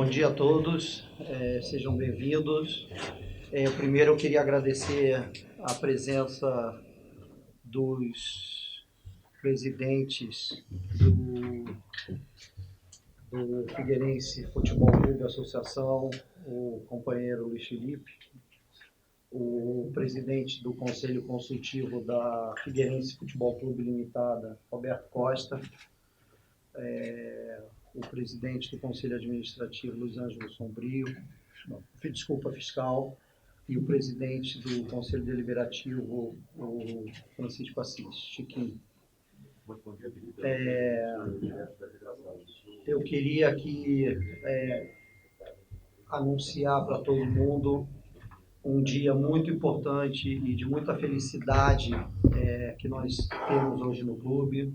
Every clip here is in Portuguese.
dia a todos, sejam bem-vindos. Primeiro eu queria agradecer a presença dos presidentes do Figueirense Futebol Clube Associação, o companheiro Luiz Felipe, o presidente do Conselho Consultivo da Figueirense Futebol Clube Limitada, Roberto Costa, o presidente do Conselho Administrativo, Luiz Ângelo Sombrio, fiscal, e o presidente do Conselho Deliberativo, o Francisco Assis, Chiquinho. Eu queria aqui anunciar para todo mundo um dia muito importante e de muita felicidade que nós temos hoje no clube.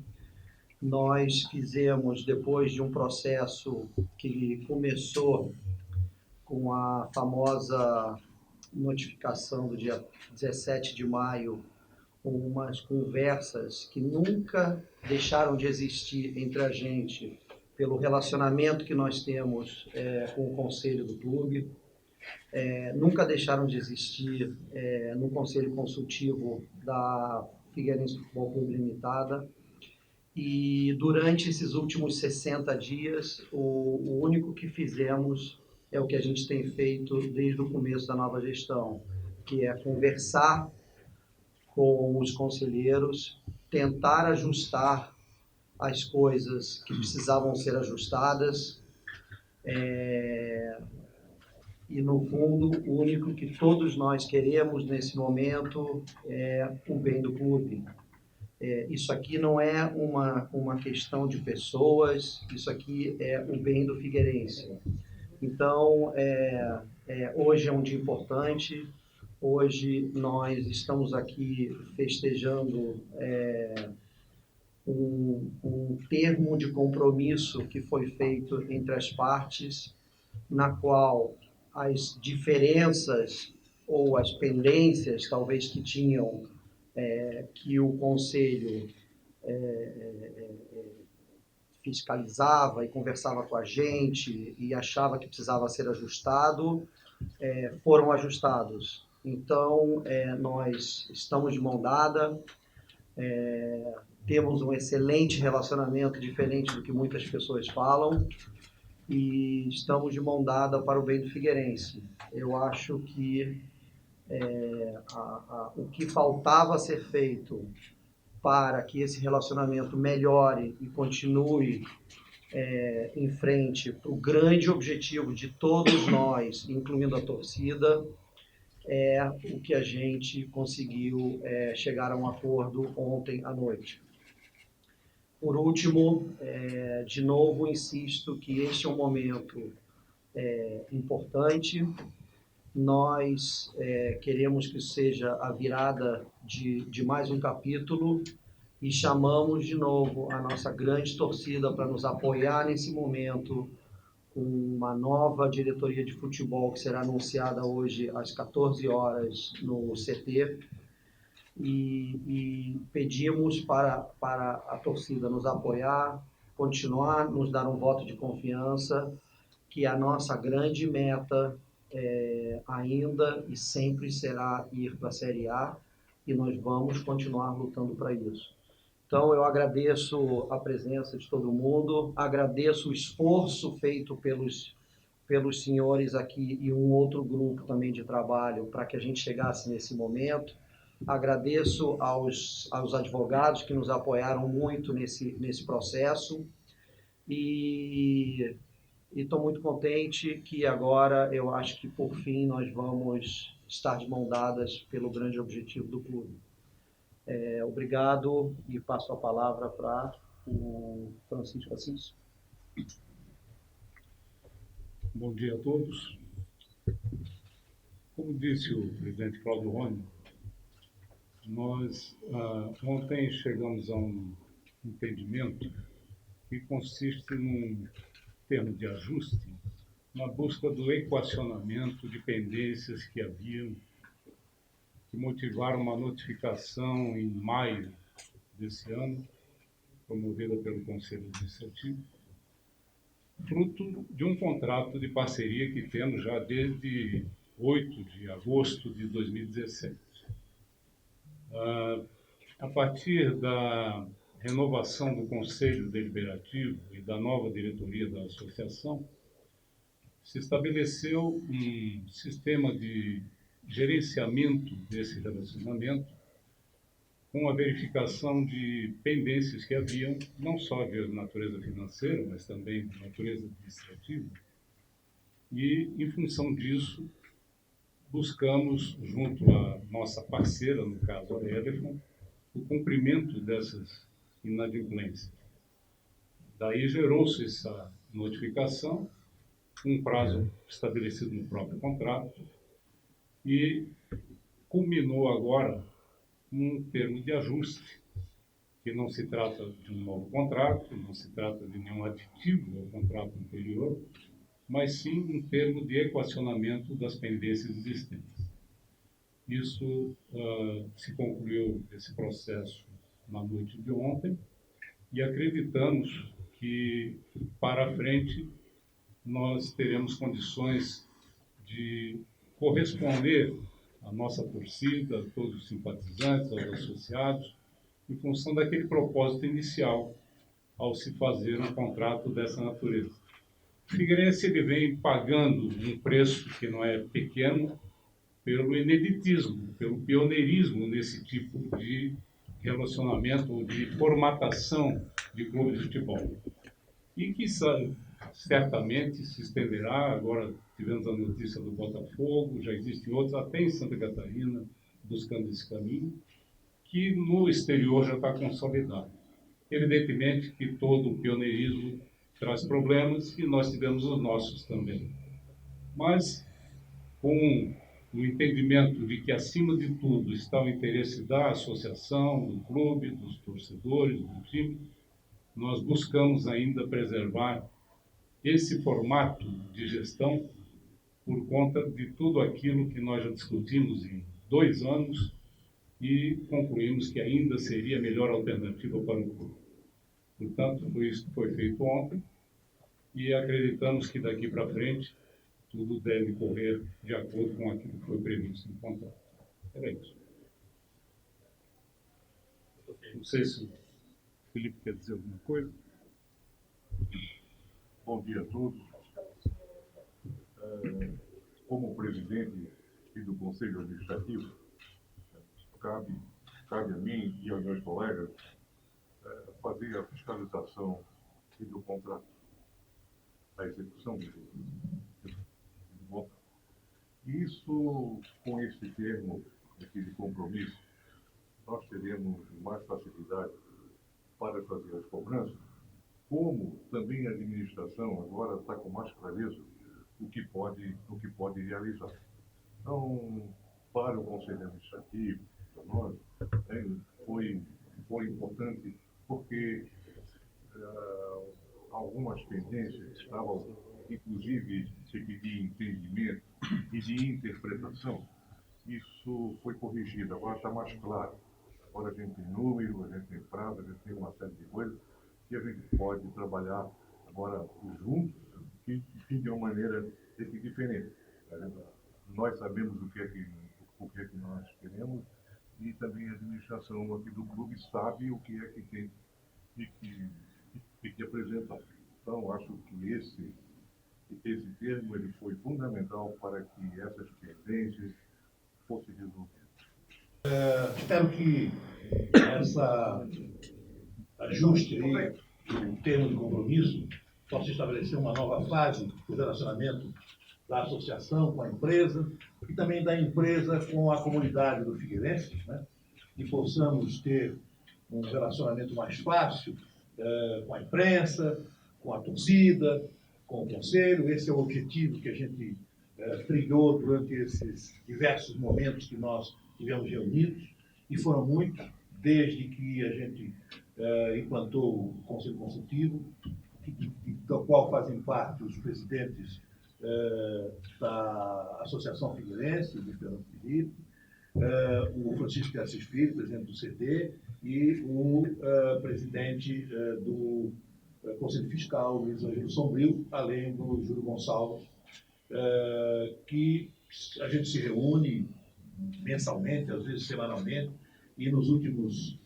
Nós fizemos, depois de um processo que começou com a famosa notificação do dia 17 de maio, umas conversas que nunca deixaram de existir entre a gente, pelo relacionamento que nós temos com o conselho do clube, nunca deixaram de existir no conselho consultivo da Figueirense Futebol Clube Limitada. E durante esses últimos 60 dias, o único que fizemos é o que a gente tem feito desde o começo da nova gestão, que é conversar com os conselheiros, tentar ajustar as coisas que precisavam ser ajustadas, e no fundo o único que todos nós queremos nesse momento é o bem do clube. Isso aqui não é uma questão de pessoas, isso aqui é o bem do Figueirense. Então, hoje é um dia importante, hoje nós estamos aqui festejando um termo de compromisso que foi feito entre as partes, na qual as diferenças ou as pendências, talvez, que tinham, que o Conselho fiscalizava e conversava com a gente e achava que precisava ser ajustado, foram ajustados. Então, nós estamos de mão dada, temos um excelente relacionamento, diferente do que muitas pessoas falam, e estamos de mão dada para o bem do Figueirense. Eu acho que o que faltava ser feito para que esse relacionamento melhore e continue em frente para o grande objetivo de todos nós, incluindo a torcida, é o que a gente conseguiu chegar a um acordo ontem à noite. Por último, de novo, insisto que este é um momento importante. Nós queremos que seja a virada de mais um capítulo e chamamos de novo a nossa grande torcida para nos apoiar nesse momento com uma nova diretoria de futebol que será anunciada hoje às 14 horas no CT. E pedimos para a torcida nos apoiar, continuar, nos dar um voto de confiança, que a nossa grande meta ainda e sempre será ir para a Série A, e nós vamos continuar lutando para isso. Então, eu agradeço a presença de todo mundo, agradeço o esforço feito pelos senhores aqui e um outro grupo também de trabalho para que a gente chegasse nesse momento. Agradeço aos advogados que nos apoiaram muito nesse processo e estou muito contente que agora eu acho que, por fim, nós vamos estar de mão dadas pelo grande objetivo do clube. Obrigado e passo a palavra para o Francisco Assis. Bom dia a todos. Como disse o presidente Cláudio Rony, nós ontem chegamos a um entendimento que consiste num termo de ajuste na busca do equacionamento de pendências que haviam, que motivaram uma notificação em maio desse ano, promovida pelo Conselho Administrativo, fruto de um contrato de parceria que temos já desde 8 de agosto de 2017. A partir da renovação do Conselho Deliberativo e da nova diretoria da associação, se estabeleceu um sistema de gerenciamento desse relacionamento com a verificação de pendências que haviam, não só de natureza financeira, mas também de natureza administrativa. E, em função disso, buscamos, junto à nossa parceira, no caso a Elephant, o cumprimento dessas inadimplências. Daí gerou-se essa notificação, um prazo estabelecido no próprio contrato, e culminou agora um termo de ajuste, que não se trata de um novo contrato, não se trata de nenhum aditivo ao contrato anterior, mas sim um termo de equacionamento das pendências existentes. Isso se concluiu, esse processo, na noite de ontem, e acreditamos que, para a frente, nós teremos condições de corresponder à nossa torcida, a todos os simpatizantes, aos associados, em função daquele propósito inicial ao se fazer um contrato dessa natureza. O Figueirense ele vem pagando um preço que não é pequeno pelo ineditismo, pelo pioneirismo nesse tipo de relacionamento ou de formatação de clube de futebol. E que certamente se estenderá. Agora tivemos a notícia do Botafogo, já existem outros, até em Santa Catarina, buscando esse caminho, que no exterior já está consolidado. Evidentemente que todo o pioneirismo traz problemas e nós tivemos os nossos também. Mas, com o entendimento de que, acima de tudo, está o interesse da associação, do clube, dos torcedores, do time, nós buscamos ainda preservar esse formato de gestão por conta de tudo aquilo que nós já discutimos em 2 anos e concluímos que ainda seria a melhor alternativa para o clube. Portanto, foi isso que foi feito ontem e acreditamos que daqui para frente tudo deve correr de acordo com aquilo que foi previsto no contrato. Era isso. Não sei se o Felipe quer dizer alguma coisa. Bom dia a todos. Como presidente e do Conselho Administrativo, cabe a mim e aos meus colegas fazer a fiscalização e do contrato, a execução do contrato. E isso, com esse termo aqui de compromisso, nós teremos mais facilidade para fazer as cobranças, como também a administração agora está com mais clareza o que pode realizar. Então, para o Conselho Administrativo, para nós, foi importante porque algumas pendências estavam, inclusive, se pedir entendimento e de interpretação. Isso foi corrigido, agora está mais claro. Agora a gente tem número, a gente tem prazo, a gente tem uma série de coisas que a gente pode trabalhar agora juntos e de uma maneira diferente. Nós sabemos o que é que nós queremos e também a administração aqui do clube sabe o que é que tem que apresentar. Então, acho que esse termo ele foi fundamental para que essas pendências fossem resolvidas. Espero que essa ajuste aí, o termo de compromisso, possa estabelecer uma nova fase do relacionamento da associação com a empresa e também da empresa com a comunidade do Figueirense, né? E possamos ter um relacionamento mais fácil com a imprensa, com a torcida, com o conselho. Esse é o objetivo que a gente trilhou durante esses diversos momentos que nós tivemos reunidos, e foram muitos, desde que a gente implantou o Conselho Consultivo, do qual fazem parte os presidentes da Associação Figueirense, o Fernando Felipe, o Francisco de Assis Filho, presidente do CD, e o presidente do Conselho Fiscal, Luiz Ângelo Sombrio, além do Júlio Gonçalves, que a gente se reúne mensalmente, às vezes semanalmente, e nos últimos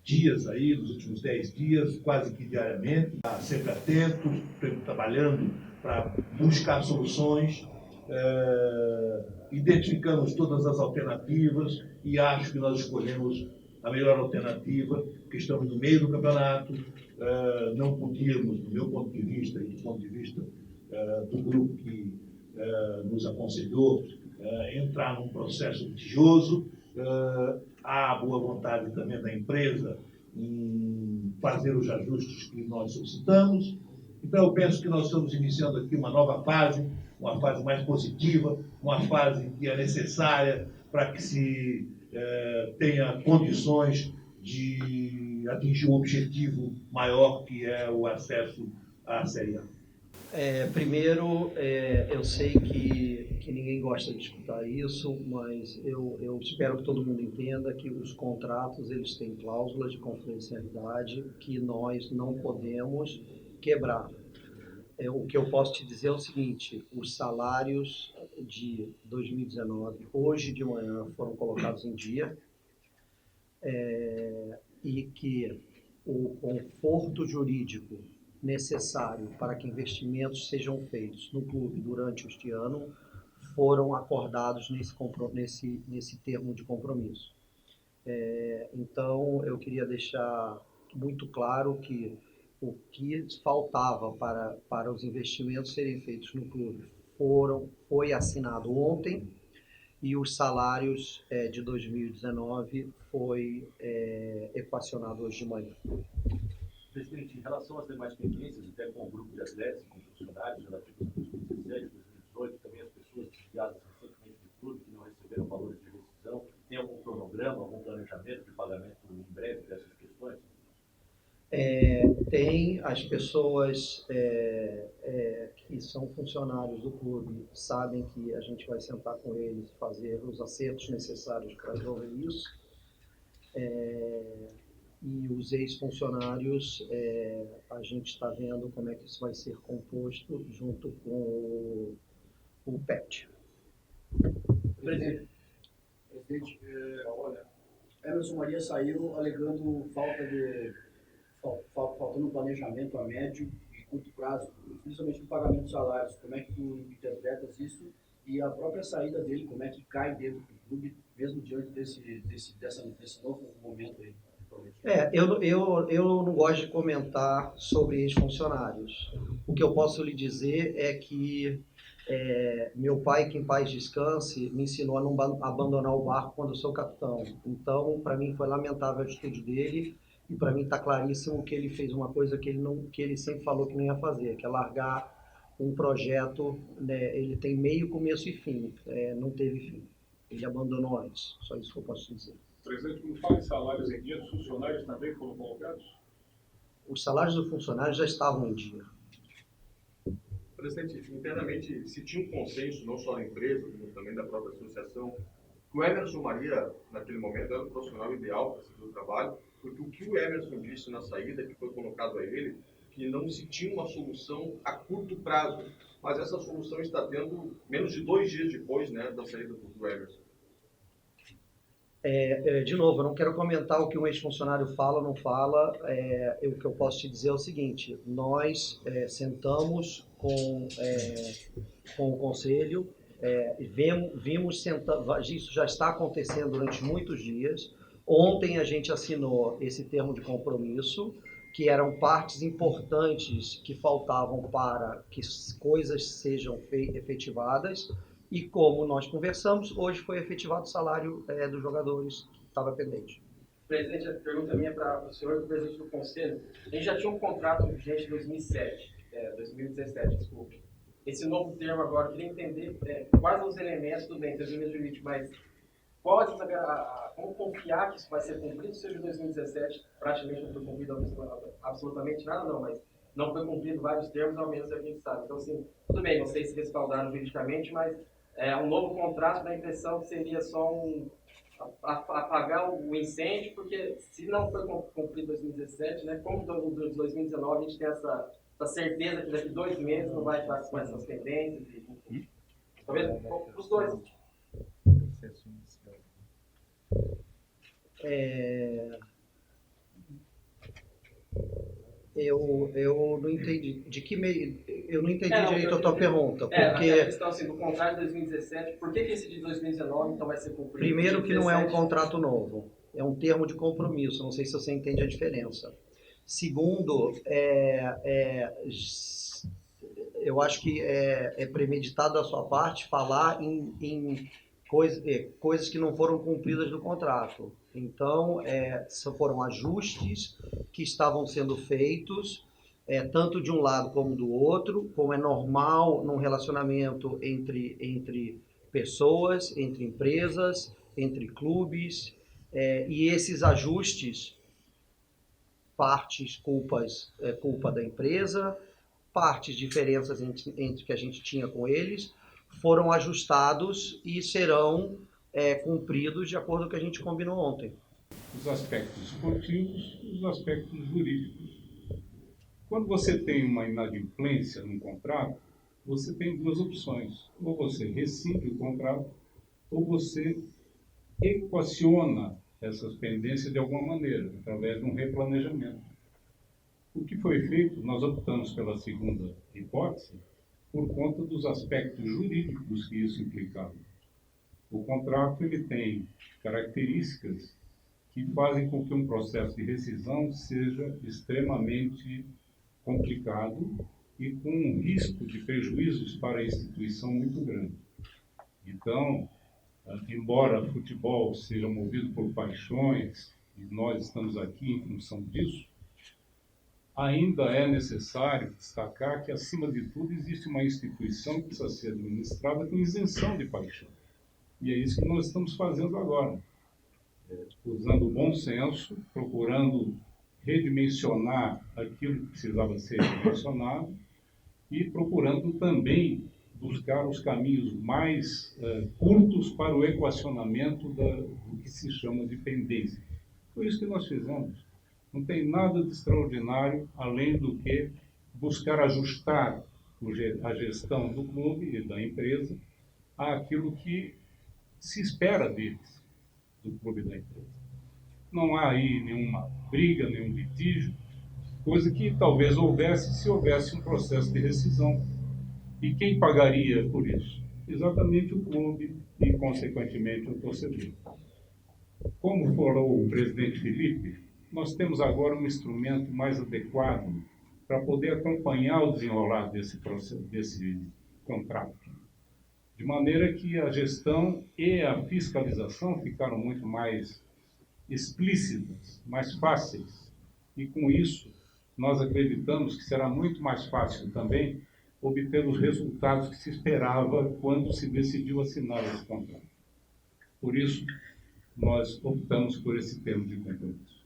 dias aí, nos últimos 10 dias, quase que diariamente, sempre atentos, trabalhando para buscar soluções, identificamos todas as alternativas e acho que nós escolhemos a melhor alternativa, porque estamos no meio do campeonato, não podíamos, do meu ponto de vista e do ponto de vista do grupo que nos aconselhou, entrar num processo litigioso. Há boa vontade também da empresa em fazer os ajustes que nós solicitamos. Então, eu penso que nós estamos iniciando aqui uma nova fase, uma fase mais positiva, uma fase que é necessária para que se tenha condições de atingir um objetivo maior, que é o acesso à Série A. Primeiro, eu sei que ninguém gosta de escutar isso, mas eu espero que todo mundo entenda que os contratos eles têm cláusulas de confidencialidade que nós não podemos quebrar. O que eu posso te dizer é o seguinte: os salários de 2019, hoje de manhã, foram colocados em dia, e que o conforto jurídico necessário para que investimentos sejam feitos no clube durante este ano foram acordados nesse termo de compromisso. Então, eu queria deixar muito claro que o que faltava para os investimentos serem feitos no clube foi assinado ontem, e os salários de 2019 foi equacionado hoje de manhã. Presidente, em relação às demais pendências, até com o grupo de atletas, com funcionários relativos a 2017, 2018, também as pessoas desviadas recentemente do clube, que não receberam valores de rescisão, tem algum cronograma, algum planejamento de pagamento em breve dessas questões? Tem as pessoas que são funcionários do clube, sabem que a gente vai sentar com eles e fazer os acertos necessários para resolver isso. E os ex-funcionários, a gente está vendo como é que isso vai ser composto junto com o PET. Presidente, olha, Emerson Maria saiu alegando faltando planejamento a médio e curto prazo, principalmente no pagamento de salários. Como é que tu interpretas isso e a própria saída dele, como é que cai dentro do clube, mesmo diante desse novo momento aí? Eu não gosto de comentar sobre ex-funcionários. O que eu posso lhe dizer é que meu pai, que em paz descanse, me ensinou a não abandonar o barco quando eu sou capitão. Então, para mim, foi lamentável a atitude dele, e para mim está claríssimo que ele fez uma coisa que ele sempre falou que não ia fazer, que é largar um projeto, né? Ele tem meio, começo e fim, não teve fim. Ele abandonou antes, só isso que eu posso dizer. Presidente, quando fala em salários em dia, os funcionários também foram colocados? Os salários dos funcionários já estavam em dia. Presidente, internamente se tinha um consenso, não só da empresa, como também da própria associação, que o Emerson Maria, naquele momento, era o profissional ideal para seguir o trabalho, porque o que o Emerson disse na saída, que foi colocado a ele, que não se tinha uma solução a curto prazo, mas essa solução está tendo menos de 2 dias depois, né, da saída do Emerson. De novo, eu não quero comentar o que um ex-funcionário fala ou não fala. O que eu posso te dizer é o seguinte: nós sentamos com o conselho, vimos isso já está acontecendo durante muitos dias. Ontem a gente assinou esse termo de compromisso, que eram partes importantes que faltavam para que coisas sejam efetivadas. E como nós conversamos, hoje foi efetivado o salário dos jogadores que estava pendente. Presidente, a pergunta minha para o senhor, do presidente do Conselho. A gente já tinha um contrato vigente em 2017, desculpe. Esse novo termo agora, eu queria entender quais os elementos, tudo bem, tem o jurídico, mas como confiar que isso vai ser cumprido, seja em 2017, praticamente não foi cumprido absolutamente nada, não, mas não foi cumprido vários termos, ao menos a gente sabe. Então, assim, tudo bem, vocês se respaldaram juridicamente, mas um novo contrato, dá a impressão que seria só apagar o incêndio, porque se não foi cumprido 2017, né, como do 2019 a gente tem essa certeza que daqui 2 meses não vai estar com essas pendências. Talvez para os dois. Eu não entendi. Eu não entendi Não, direito a tua pergunta. Aquela Porque, questão assim, do contrato de 2017, por que esse de 2019 então vai ser cumprido? primeiro, que não é um 2017? contrato novo, é um termo de compromisso. Não sei se você entende a diferença. Segundo, eu acho que é premeditado da sua parte falar em coisas que não foram cumpridas no contrato. Então, foram ajustes que estavam sendo feitos, tanto de um lado como do outro, como é normal num relacionamento entre pessoas, entre empresas, entre clubes, e esses ajustes, partes culpa da empresa, partes diferenças entre que a gente tinha com eles, foram ajustados e serão cumpridos de acordo com o que a gente combinou ontem. Os aspectos esportivos e os aspectos jurídicos. Quando você tem uma inadimplência num contrato, você tem duas opções. Ou você rescinde o contrato, ou você equaciona essas pendências de alguma maneira, através de um replanejamento. O que foi feito, nós optamos pela segunda hipótese, por conta dos aspectos jurídicos que isso implicava. O contrato ele tem características que fazem com que um processo de rescisão seja extremamente complicado e com um risco de prejuízos para a instituição muito grande. Então, embora futebol seja movido por paixões, e nós estamos aqui em função disso, ainda é necessário destacar que, acima de tudo, existe uma instituição que precisa ser administrada com isenção de paixão. E é isso que nós estamos fazendo agora, usando o bom senso, procurando redimensionar aquilo que precisava ser redimensionado e procurando também buscar os caminhos mais curtos para o equacionamento do que se chama de pendência. Foi isso que nós fizemos. Não tem nada de extraordinário, além do que buscar ajustar a gestão do clube e da empresa àquilo que se espera deles, do clube e da empresa. Não há aí nenhuma briga, nenhum litígio, coisa que talvez houvesse se houvesse um processo de rescisão. E quem pagaria por isso? Exatamente o clube e, consequentemente, o torcedor. Como falou o presidente Felipe, nós temos agora um instrumento mais adequado para poder acompanhar o desenrolar desse contrato. De maneira que a gestão e a fiscalização ficaram muito mais explícitas, mais fáceis. E com isso, nós acreditamos que será muito mais fácil também obter os resultados que se esperava quando se decidiu assinar esse contrato. Por isso, nós optamos por esse termo de compromisso.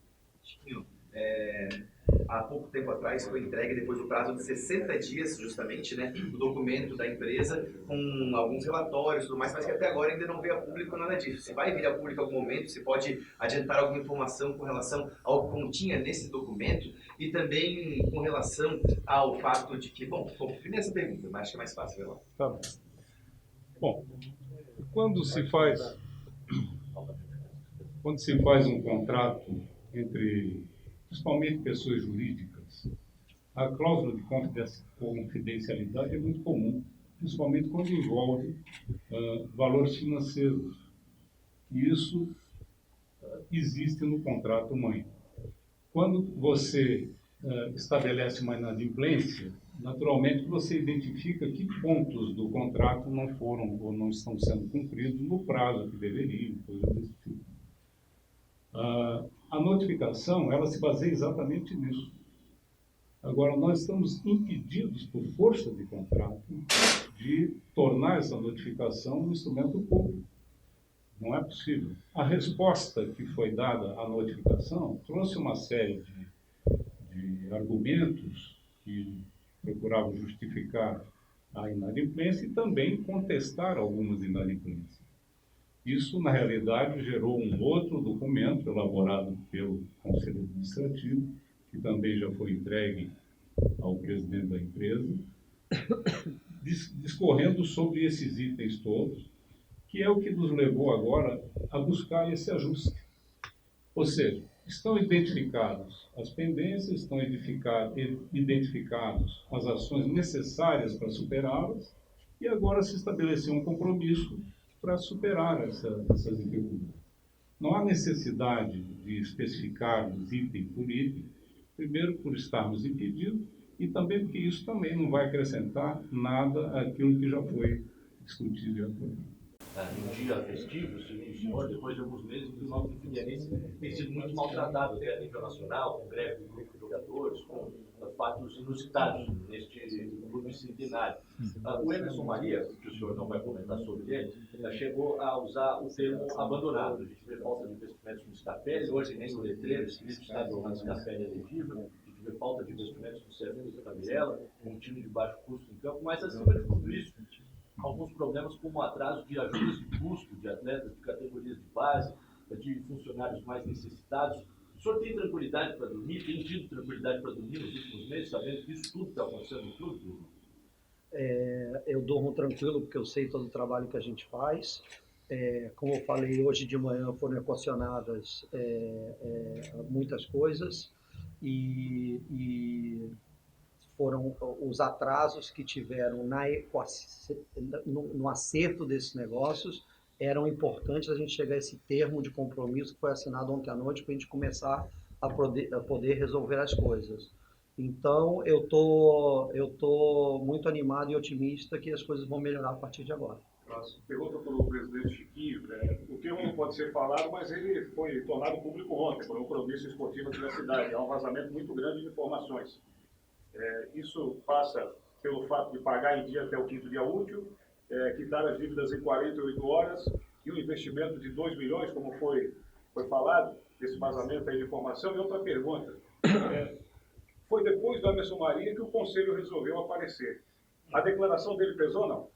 Há pouco tempo atrás foi entregue, depois do prazo de 60 dias, justamente, né, o documento da empresa, com alguns relatórios e tudo mais, mas que até agora ainda não veio a público nada disso. Se vai vir a público em algum momento, se pode adiantar alguma informação com relação ao que continha nesse documento e também com relação ao fato de que, bom, primeiro essa pergunta, mas acho que é mais fácil, vai lá. Tá bom. Bom, quando se faz um contrato entre, principalmente pessoas jurídicas, a cláusula de confidencialidade é muito comum, principalmente quando envolve valores financeiros. E isso existe no contrato mãe. Quando você estabelece uma inadimplência, naturalmente você identifica que pontos do contrato não foram ou não estão sendo cumpridos no prazo que deveriam, coisas desse tipo. A notificação, ela se baseia exatamente nisso. Agora, nós estamos impedidos, por força de contrato, de tornar essa notificação um instrumento público. Não é possível. A resposta que foi dada à notificação trouxe uma série de argumentos que procuravam justificar a inadimplência e também contestar algumas inadimplências. Isso, na realidade, gerou um outro documento elaborado pelo Conselho Administrativo, que também já foi entregue ao presidente da empresa, discorrendo sobre esses itens todos, que é o que nos levou agora a buscar esse ajuste. Ou seja, estão identificadas as pendências, estão identificadas as ações necessárias para superá-las, e agora se estabeleceu um compromisso para superar essas dificuldades. Não há necessidade de especificarmos item por item, primeiro por estarmos impedindo, e também porque isso também não vai acrescentar nada àquilo que já foi discutido e aprovado. Em um dia festivo, segundo o senhor, depois de alguns meses, o Tribunal de Figueirense tem sido muito maltratado até a nível nacional, com greve do grupo de jogadores, com fatos inusitados neste clube centenário. O Emerson Maria, que o senhor não vai comentar sobre ele, chegou a usar o termo abandonado. A gente vê falta de investimentos no Scarpelli, hoje nem no letreiro escrito está do Scarpelli elegível, a gente vê falta de investimentos no serviço da Mirella, com um time de baixo custo em campo, mas acima de tudo isso, alguns problemas como o atraso de ajudas de custo de atletas de categorias de base, de funcionários mais necessitados. O senhor tem tranquilidade para dormir? Tem tido tranquilidade para dormir nos últimos meses, sabendo que isso tudo está acontecendo no clube? Eu durmo tranquilo porque eu sei todo o trabalho que a gente faz. Como eu falei, hoje de manhã foram equacionadas muitas coisas e foram os atrasos que tiveram no acerto desses negócios eram importantes a gente chegar a esse termo de compromisso que foi assinado ontem à noite para a gente começar a poder resolver as coisas. Então, eu tô muito animado e otimista que as coisas vão melhorar a partir de agora. Pergunta para o presidente Chiquinho. O termo não pode ser falado, mas ele foi tornado público ontem, por um compromisso esportivo da cidade. Há um vazamento muito grande de informações. Isso passa pelo fato de pagar em dia até o 5º dia útil, quitar as dívidas em 48 horas e um investimento de 2 milhões, como foi falado, esse vazamento aí de informação. E outra pergunta, foi depois do Emerson Maria que o Conselho resolveu aparecer. A declaração dele pesou ou não?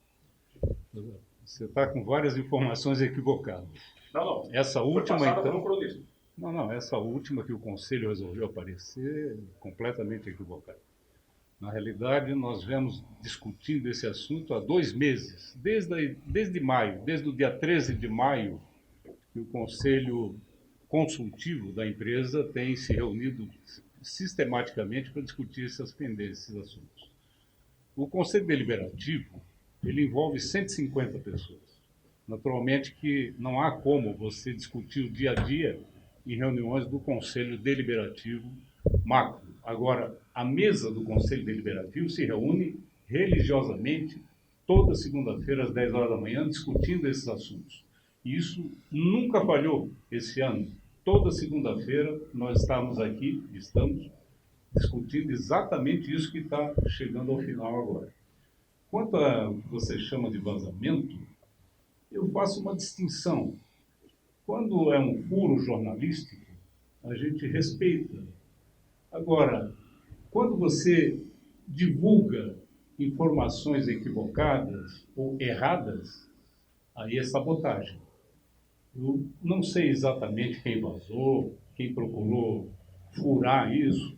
Você está com várias informações equivocadas. Não. Essa última, então... por um cronista. Não, essa última que o Conselho resolveu aparecer, completamente equivocada. Na realidade, nós vemos discutindo esse assunto há 2 meses, desde maio, desde o dia 13 de maio, que o Conselho Consultivo da empresa tem se reunido sistematicamente para discutir essas pendências, esses assuntos. O Conselho Deliberativo, ele envolve 150 pessoas. Naturalmente que não há como você discutir o dia a dia em reuniões do Conselho Deliberativo macro. Agora, a mesa do Conselho Deliberativo se reúne religiosamente toda segunda-feira às 10 horas da manhã discutindo esses assuntos. E isso nunca falhou esse ano. Toda segunda-feira nós estamos discutindo exatamente isso que está chegando ao final agora. Quanto a que você chama de vazamento, eu faço uma distinção. Quando é um furo jornalístico, a gente respeita. Agora, quando você divulga informações equivocadas ou erradas, aí é sabotagem. Eu não sei exatamente quem vazou, quem procurou furar isso.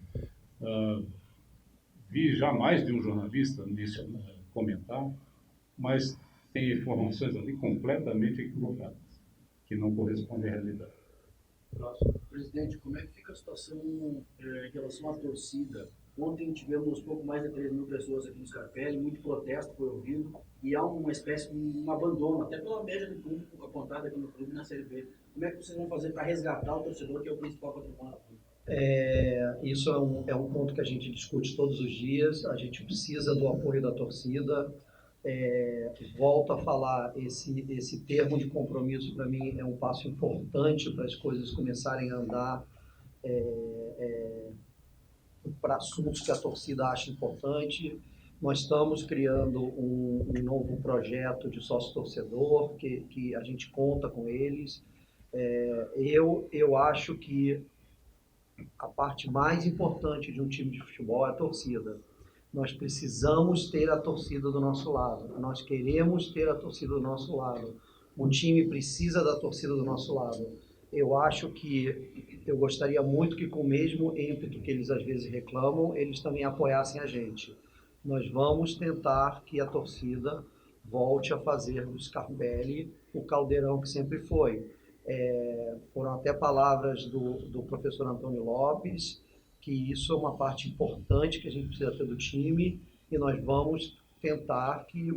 Vi já mais de um jornalista comentar, mas tem informações ali completamente equivocadas, que não correspondem à realidade. Presidente, como é que fica a situação em relação à torcida? Ontem tivemos pouco mais de 3 mil pessoas aqui no Scarpelli, muito protesto foi ouvido, e há uma espécie de um abandono, até pela média de público apontada aqui no clube na Série B. Como é que vocês vão fazer para resgatar o torcedor, que é o principal patrimônio do clube? Isso é um ponto que a gente discute todos os dias, a gente precisa do apoio da torcida. Volto a falar, esse termo de compromisso para mim é um passo importante para as coisas começarem a andar para assuntos que a torcida acha importante. Nós estamos criando um novo projeto de sócio-torcedor, que a gente conta com eles. Eu acho que a parte mais importante de um time de futebol é a torcida. Nós precisamos ter a torcida do nosso lado, nós queremos ter a torcida do nosso lado, O time precisa da torcida do nosso lado. Eu acho que eu gostaria muito que, com o mesmo ímpeto que eles às vezes reclamam, eles também apoiassem a gente. Nós vamos tentar que a torcida volte a fazer do Scarpelli o caldeirão que sempre foi. Foram até palavras do professor Antônio Lopes, que isso é uma parte importante que a gente precisa ter do time, e nós vamos tentar que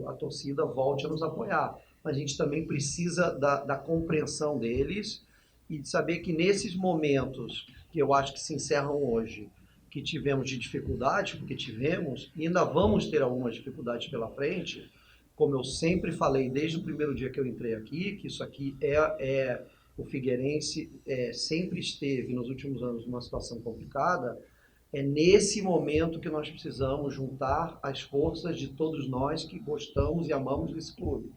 a torcida volte a nos apoiar. Mas a gente também precisa da compreensão deles e de saber que nesses momentos, que eu acho que se encerram hoje, que tivemos de dificuldades, porque tivemos, e ainda vamos ter algumas dificuldades pela frente, como eu sempre falei desde o primeiro dia que eu entrei aqui, que isso aqui o Figueirense sempre esteve nos últimos anos numa situação complicada. É nesse momento que nós precisamos juntar as forças de todos nós que gostamos e amamos desse clube.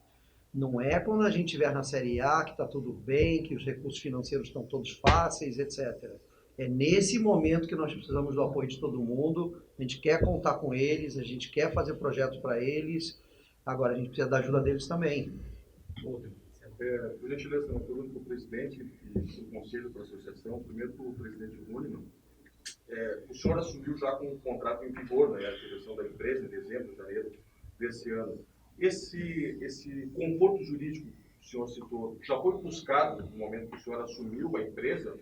Não é quando a gente estiver na Série A, que está tudo bem, que os recursos financeiros estão todos fáceis, etc. É nesse momento que nós precisamos do apoio de todo mundo. A gente quer contar com eles, a gente quer fazer projetos para eles. Agora, a gente precisa da ajuda deles também. Por gentileza, uma pergunta para o presidente e do conselho da associação. Primeiro para o presidente Rúniman. O senhor assumiu já com o contrato em vigor, né, a direção da empresa, em dezembro, janeiro desse ano. Esse conforto jurídico que o senhor citou já foi buscado no momento que o senhor assumiu a empresa?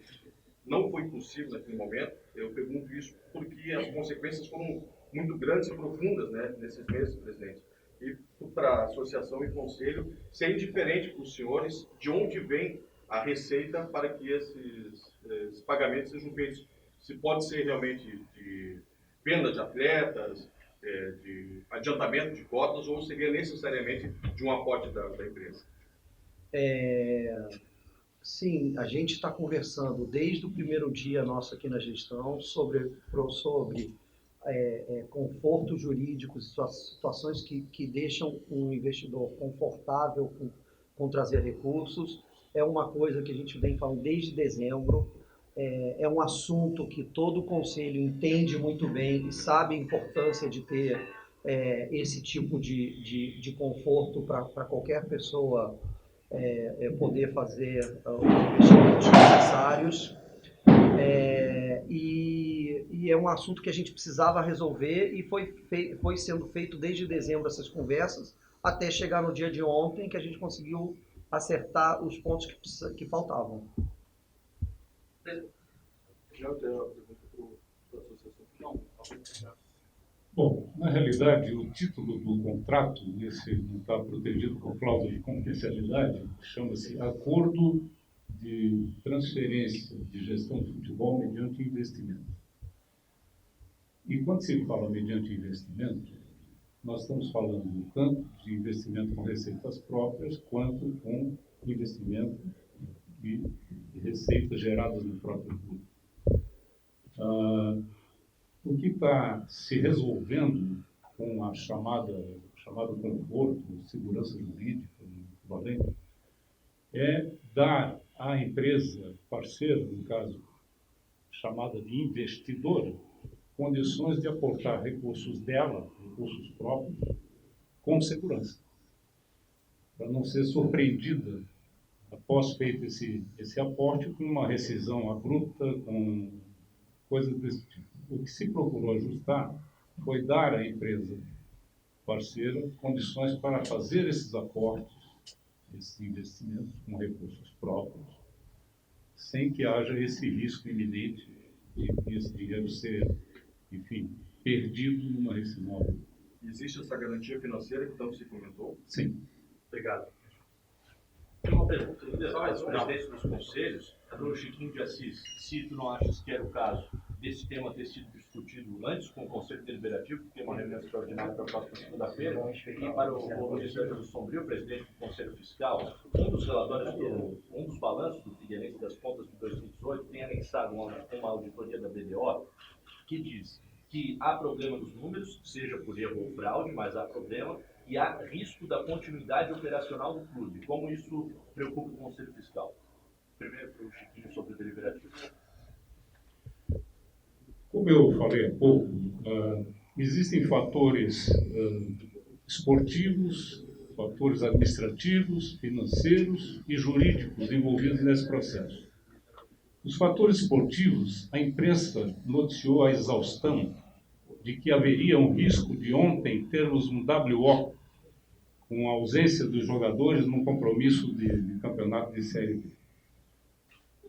Não foi possível naquele momento? Eu pergunto isso porque as consequências foram muito grandes e profundas, né, nesses meses, presidente. E para a associação e conselho, ser indiferente para os senhores de onde vem a receita para que esses pagamentos sejam feitos. Se pode ser realmente de venda de atletas, de adiantamento de cotas, ou seria necessariamente de um aporte da empresa? Sim, a gente está conversando desde o primeiro dia nosso aqui na gestão sobre confortos jurídicos, situações que deixam um investidor confortável com trazer recursos. É uma coisa que a gente vem falando desde dezembro. É um assunto que todo o conselho entende muito bem e sabe a importância de ter esse tipo de conforto para qualquer pessoa poder fazer os investimentos necessários. E é um assunto que a gente precisava resolver e foi sendo feito desde dezembro essas conversas, até chegar no dia de ontem que a gente conseguiu acertar os pontos que faltavam. Bom, na realidade, o título do contrato, esse não está protegido por cláusula de confidencialidade, chama-se Acordo de Transferência de Gestão de Futebol mediante Investimento. E quando se fala mediante investimento, nós estamos falando tanto de investimento com receitas próprias, quanto com investimento de receitas geradas no próprio clube. O que está se resolvendo com a chamado conforto, segurança jurídica, é dar à empresa parceira, no caso chamada de investidora, condições de aportar recursos dela, recursos próprios, com segurança, para não ser surpreendida após feito esse aporte com uma rescisão abrupta, com coisas desse tipo. O que se procurou ajustar foi dar à empresa parceira condições para fazer esses aportes, esses investimentos com recursos próprios, sem que haja esse risco iminente de esse dinheiro ser, enfim, perdido numa rescisão. Existe essa garantia financeira que tanto se comentou? Sim. Obrigado. Uma pergunta, os presidentes dos conselhos, o Chiquinho de Assis, se tu não achas que era o caso desse tema ter sido discutido antes com o Conselho Deliberativo, porque é uma reunião extraordinária para a próxima segunda-feira, e para o ministro Ângelo Sombrio, presidente do Conselho Fiscal, um dos relatórios, um dos balanços do Figueirense das contas de 2018 tem anexado uma auditoria da BDO que diz que há problema nos números, seja por erro ou fraude, mas há problema, e há risco da continuidade operacional do clube. Como isso preocupa o Conselho Fiscal? Primeiro para o Chiquinho sobre o deliberativo. Como eu falei há pouco, existem fatores esportivos fatores administrativos, financeiros e jurídicos envolvidos nesse processo. Os fatores esportivos, a imprensa noticiou a exaustão de que haveria um risco de ontem termos um WO, com a ausência dos jogadores num compromisso de campeonato de Série B.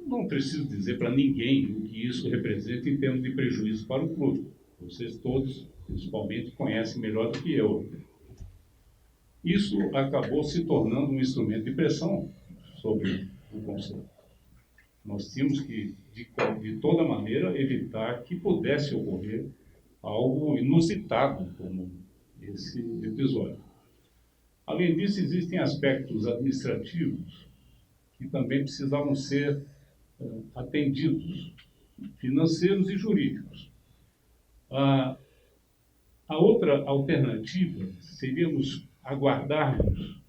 Não preciso dizer para ninguém o que isso representa em termos de prejuízo para o clube. Vocês todos, principalmente, conhecem melhor do que eu. Isso acabou se tornando um instrumento de pressão sobre o Conselho. Nós tínhamos que, de toda maneira, evitar que pudesse ocorrer algo inusitado como esse episódio. Além disso, existem aspectos administrativos que também precisavam ser atendidos, financeiros e jurídicos. A outra alternativa seríamos aguardarmos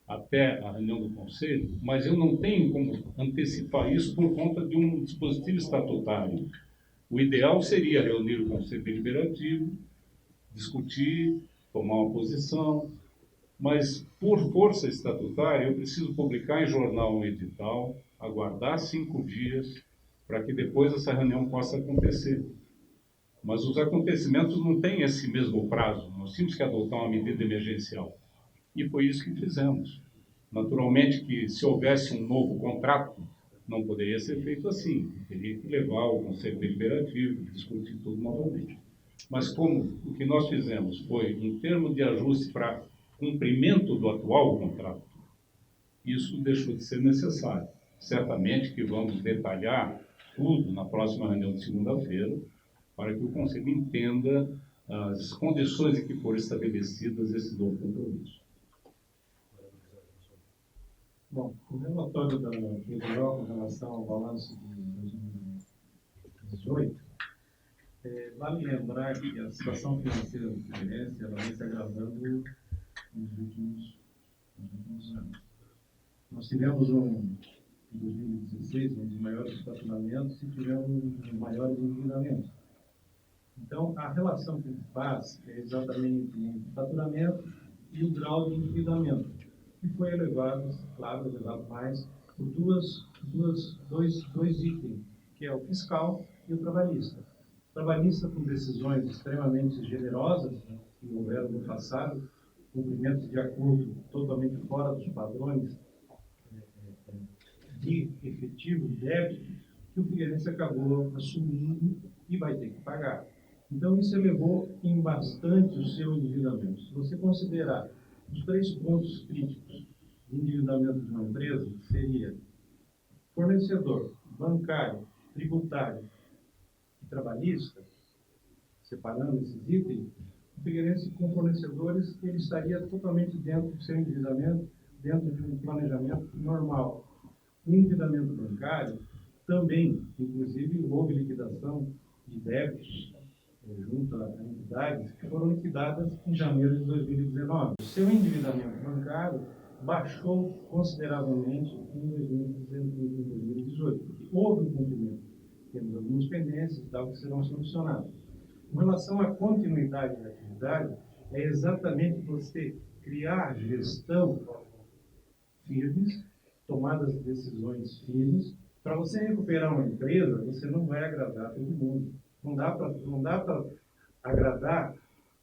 até a reunião do Conselho, mas eu não tenho como antecipar isso por conta de um dispositivo estatutário. O ideal seria reunir o Conselho Deliberativo, discutir, tomar uma posição, mas por força estatutária eu preciso publicar em jornal um edital, aguardar 5 dias para que depois essa reunião possa acontecer. Mas os acontecimentos não têm esse mesmo prazo, nós tínhamos que adotar uma medida emergencial. E foi isso que fizemos. Naturalmente que se houvesse um novo contrato, não poderia ser feito assim. Teria que levar o Conselho Deliberativo, discutir tudo novamente. Mas como o que nós fizemos foi um termo de ajuste para cumprimento do atual contrato, isso deixou de ser necessário. Certamente que vamos detalhar tudo na próxima reunião de segunda-feira, para que o Conselho entenda as condições em que foram estabelecidas esse novo compromisso. Bom, o relatório da Federal com relação ao balanço de 2018, vale lembrar que a situação financeira do Figueirense ela vem se agravando nos últimos anos. Nós tivemos em 2016 um dos maiores faturamentos e tivemos um dos maiores endividamentos. Então, a relação que ele faz é exatamente o faturamento e o grau de endividamento, que foi elevado, claro, elevado mais por dois itens, que é o fiscal e o trabalhista. O trabalhista com decisões extremamente generosas, né, que houveram no passado, cumprimentos de acordo totalmente fora dos padrões de efetivo débito, que o Figueirense acabou assumindo e vai ter que pagar. Então, isso elevou em bastante o seu endividamento. Se você considerar os 3 pontos críticos de endividamento de uma empresa, seria fornecedor, bancário, tributário e trabalhista, separando esses itens, o Figueirense com fornecedores ele estaria totalmente dentro do seu endividamento, dentro de um planejamento normal. O endividamento bancário também, inclusive, houve liquidação de débitos junto a entidades que foram liquidadas em janeiro de 2019. O seu endividamento bancário baixou consideravelmente em 2018, porque houve um cumprimento. Temos algumas pendências e tal que serão solucionadas. Com relação à continuidade da atividade, é exatamente você criar gestão firmes, tomadas de decisões firmes. Para você recuperar uma empresa, você não vai agradar todo mundo. Não dá para agradar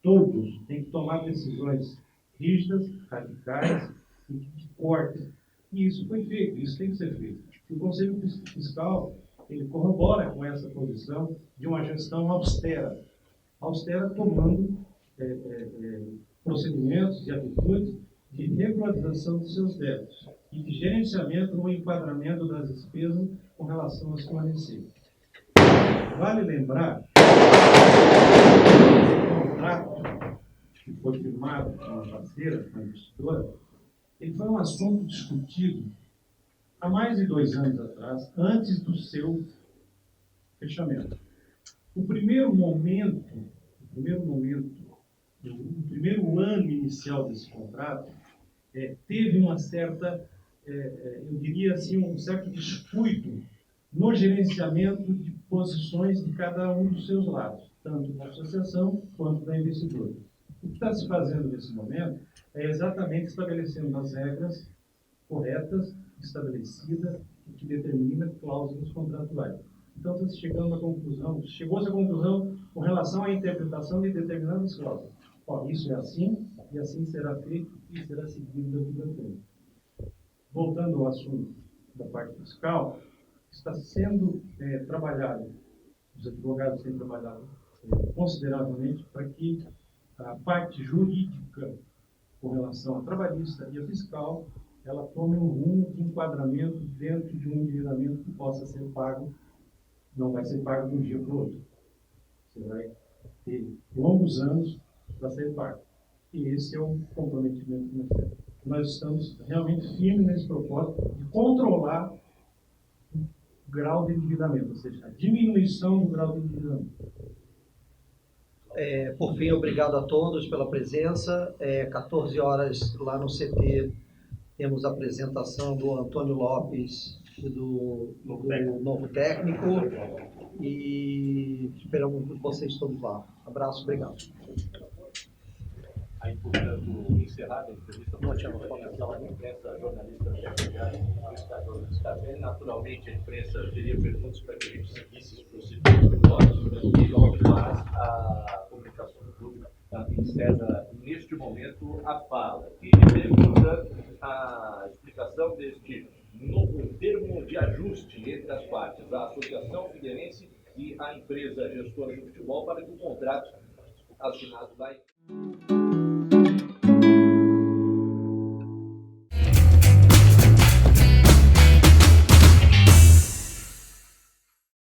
todos. Tem que tomar decisões rígidas, radicais e de corte. E isso foi feito, isso tem que ser feito. E o Conselho Fiscal ele corrobora com essa posição de uma gestão austera. Austera tomando procedimentos e atitudes de regularização dos seus débitos e de gerenciamento no enquadramento das despesas com relação aos fornecidos. Vale lembrar que o contrato que foi firmado com a parceira, com a investidora, ele foi um assunto discutido há mais de 2 anos atrás, antes do seu fechamento. O primeiro ano inicial desse contrato, teve uma certa, eu diria assim, um certo descuido no gerenciamento de posições de cada um dos seus lados, tanto da associação quanto da investidora. O que está se fazendo nesse momento é exatamente estabelecendo as regras corretas, estabelecidas, que determinam cláusulas contratuais. Então, chegou-se à conclusão com relação à interpretação de determinadas cláusulas. Ó, isso é assim, e assim será feito e será seguido daqui para frente. Voltando ao assunto da parte fiscal, está sendo trabalhado, os advogados têm trabalhado consideravelmente para que a parte jurídica com relação à trabalhista e à fiscal, ela tome um rumo de enquadramento dentro de um endividamento que possa ser pago, não vai ser pago de um dia para o outro. Você vai ter longos anos para ser pago. E esse é um comprometimento que nós temos. Nós estamos realmente firmes nesse propósito de controlar o grau de endividamento, ou seja, a diminuição do grau de endividamento. Por fim, obrigado a todos pela presença. 14 horas lá no CT temos a apresentação do Antônio Lopes e do novo técnico. E esperamos vocês todos lá. Abraço, obrigado. Aí, portanto, encerrada a entrevista, nós tínhamos a imprensa, jornalista, jornalista, naturalmente a imprensa teria perguntas para que a gente seguisse esse procedimento, mas a comunicação do clube encerra neste momento a fala. E pergunta a explicação deste novo termo de ajuste entre as partes, a Associação Figueirense e a empresa gestora de futebol, para que o contrato assinado lá em